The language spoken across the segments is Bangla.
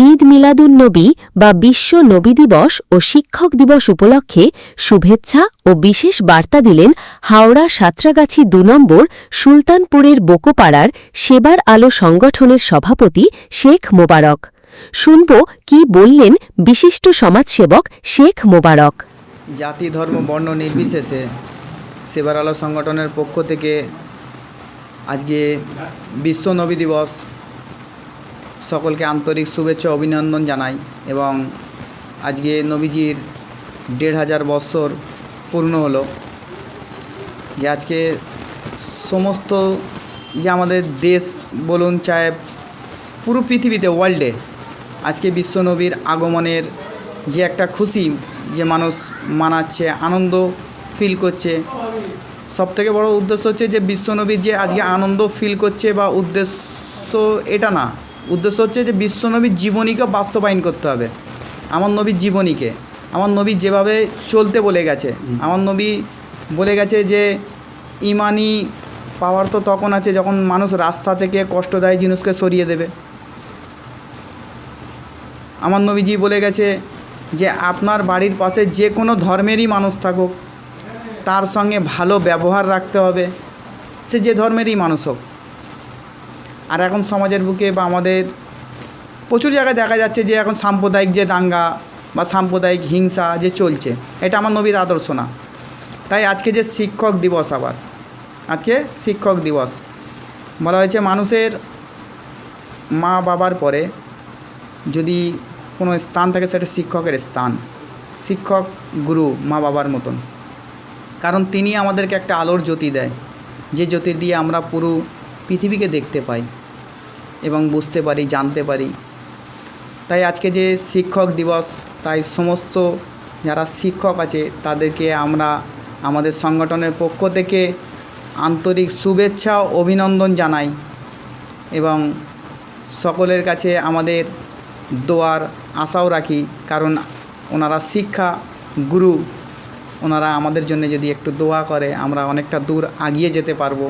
ঈদ মিলাদুন্নবী বা বিশ্ব নবী দিবস ও শিক্ষক দিবস উপলক্ষে শুভেচ্ছা ও বিশেষ বার্তা দিলেন হাওড়া সাঁতরাগাছি ২ নম্বর সুলতানপুরের বোকোপাড়ার সেবার আলো সংগঠনের সভাপতি শেখ মোবারক। শুনব কি বললেন বিশিষ্ট সমাজসেবক শেখ মোবারক। জাতি ধর্ম বর্ণ নির্বিশেষে সেবার আলো সংগঠনের পক্ষ থেকে আজকে বিশ্ব নবী দিবস সকলকে আন্তরিক শুভেচ্ছা অভিনন্দন জানাই এবং আজকে নবীজির ১৫০০ বৎসর পূর্ণ হলো। যে আজকে সমস্ত যে আমাদের দেশ বলুন চাहे পুরো পৃথিবীতে ওয়ার্ল্ডে আজকে বিশ্ব নবীর আগমনের যে একটা খুশি যে মানুষ মানাচ্ছে, আনন্দ ফিল করছে। সবথেকে বড় উদ্দেশ্য হচ্ছে যে বিশ্বনবীর যে আজকে আনন্দ ফিল করছে বা উদ্দেশ্য এটা না, উদ্দেশ্য হচ্ছে যে বিশ্বনবীর জীবনীকে বাস্তবায়ন করতে হবে। আমার নবীর জীবনীকে, আমার নবী যেভাবে চলতে বলে গেছে, আমার নবী বলে গেছে যে ইমানি পাওয়ার তো তখন আছে যখন মানুষ রাস্তা থেকে কষ্টদায়ী জিনিসকে সরিয়ে দেবে। আমার নবীজি বলে গেছে যে আপনার বাড়ির পাশে যে কোনো ধর্মেরই মানুষ থাকুক তার সঙ্গে ভালো ব্যবহার রাখতে হবে, সে যে ধর্মেরই মানুষ হোক। আর এখন সমাজের বুকে বা আমাদের প্রচুর জায়গায় দেখা যাচ্ছে যে এখন সাম্প্রদায়িক যে দাঙ্গা বা সাম্প্রদায়িক হিংসা যে চলছে, এটা আমার নবীর আদর্শ না। তাই আজকে যে শিক্ষক দিবস, আবার আজকে শিক্ষক দিবস বলা হয়েছে, মানুষের মা বাবার পরে যদি কোনো স্থান থাকে সেটা শিক্ষকের স্থান। শিক্ষক গুরু মা বাবার মতন, কারণ তিনি আমাদেরকে একটা আলোর জ্যোতি দেয়, যে জ্যোতি দিয়ে আমরা পুরো পৃথিবীকে দেখতে পাই এবং বুঝতে পারি, জানতে পারি। তাই আজকে যে শিক্ষক দিবস, তাই সমস্ত যারা শিক্ষক আছে তাদেরকে আমরা আমাদের সংগঠনের পক্ষ থেকে আন্তরিক শুভেচ্ছা ও অভিনন্দন জানাই এবং সকলের কাছে আমাদের দোয়ার আশাও রাখি, কারণ ওনারা শিক্ষা গুরু, ওনারা আমাদের জন্য যদি একটু দোয়া করে আমরা অনেকটা দূর এগিয়ে যেতে পারবো।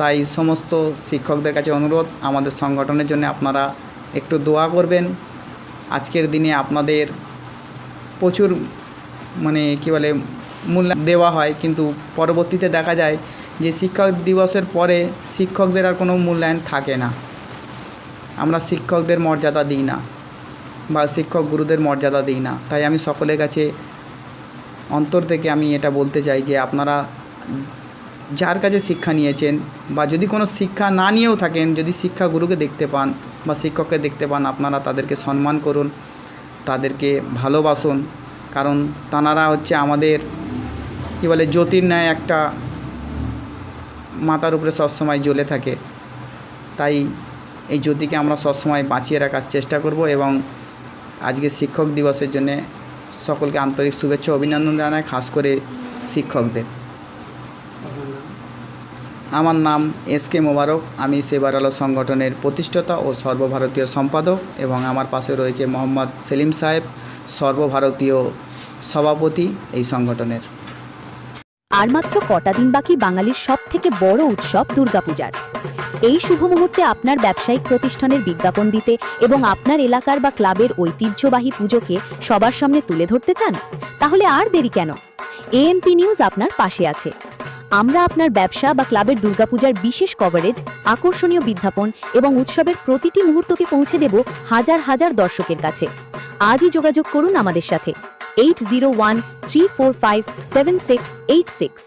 তাই সমস্ত শিক্ষকদের কাছে অনুরোধ, আমাদের সংগঠনের জন্য আপনারা একটু দোয়া করবেন। আজকের দিনে আপনাদের প্রচুর কী বলে মূল্য দেওয়া হয়, কিন্তু পরবর্তীতে দেখা যায় যে শিক্ষক দিবসের পরে শিক্ষকদের আর কোনো মূল্যায়ন থাকে না। আমরা শিক্ষকদের মর্যাদা দিই না বা শিক্ষক গুরুদের মর্যাদা দিই না। তাই আমি সকলের কাছে অন্তর থেকে আমি এটা বলতে চাই যে আপনারা যার কাছে শিক্ষা নিয়েছেন বা যদি কোনো শিক্ষা না নিয়েও থাকেন, যদি শিক্ষা গুরুকে দেখতে পান বা শিক্ষককে দেখতে পান, আপনারা তাদেরকে সম্মান করুন, তাদেরকে ভালোবাসুন, কারণ তাঁরা হচ্ছে আমাদের কী বলে জ্যোতির ন্যায় একটা মাথার উপরে সবসময় জ্বলে থাকে। তাই এই জ্যোতিকে আমরা সবসময় বাঁচিয়ে রাখার চেষ্টা করব এবং আজকে শিক্ষক দিবসের জন্যে সকলকে আন্তরিক শুভেচ্ছা অভিনন্দন জানাই, খাস করে শিক্ষকদের। আমার নাম এসকে মোবারক, আমি সেবার আলো সংগঠনের প্রতিষ্ঠাতা ও সর্বভারতীয় সম্পাদক এবং আমার পাশে রয়েছে মোহাম্মদ সেলিম সাহেব, সর্বভারতীয় সভাপতি এই সংগঠনের। আর মাত্র কটা দিন বাকি বাঙালির সবথেকে বড় উৎসব দুর্গাপূজার। এই শুভ মুহূর্তে আপনার ব্যবসায়িক প্রতিষ্ঠানের বিজ্ঞাপন দিতে এবং আপনার এলাকার বা ক্লাবের ঐতিহ্যবাহী পুজোকে সবার সামনে তুলে ধরতে চান? তাহলে আর দেরি কেন? এএমপি নিউজ আপনার পাশে আছে। আমরা আপনার ব্যবসা বা ক্লাবের দুর্গাপূজার বিশেষ কভারেজ, আকর্ষণীয় বিজ্ঞাপন এবং উৎসবের প্রতিটি মুহূর্তকে পৌঁছে দেব হাজার হাজার দর্শকের কাছে। আজই যোগাযোগ করুন আমাদের সাথে 8013457686।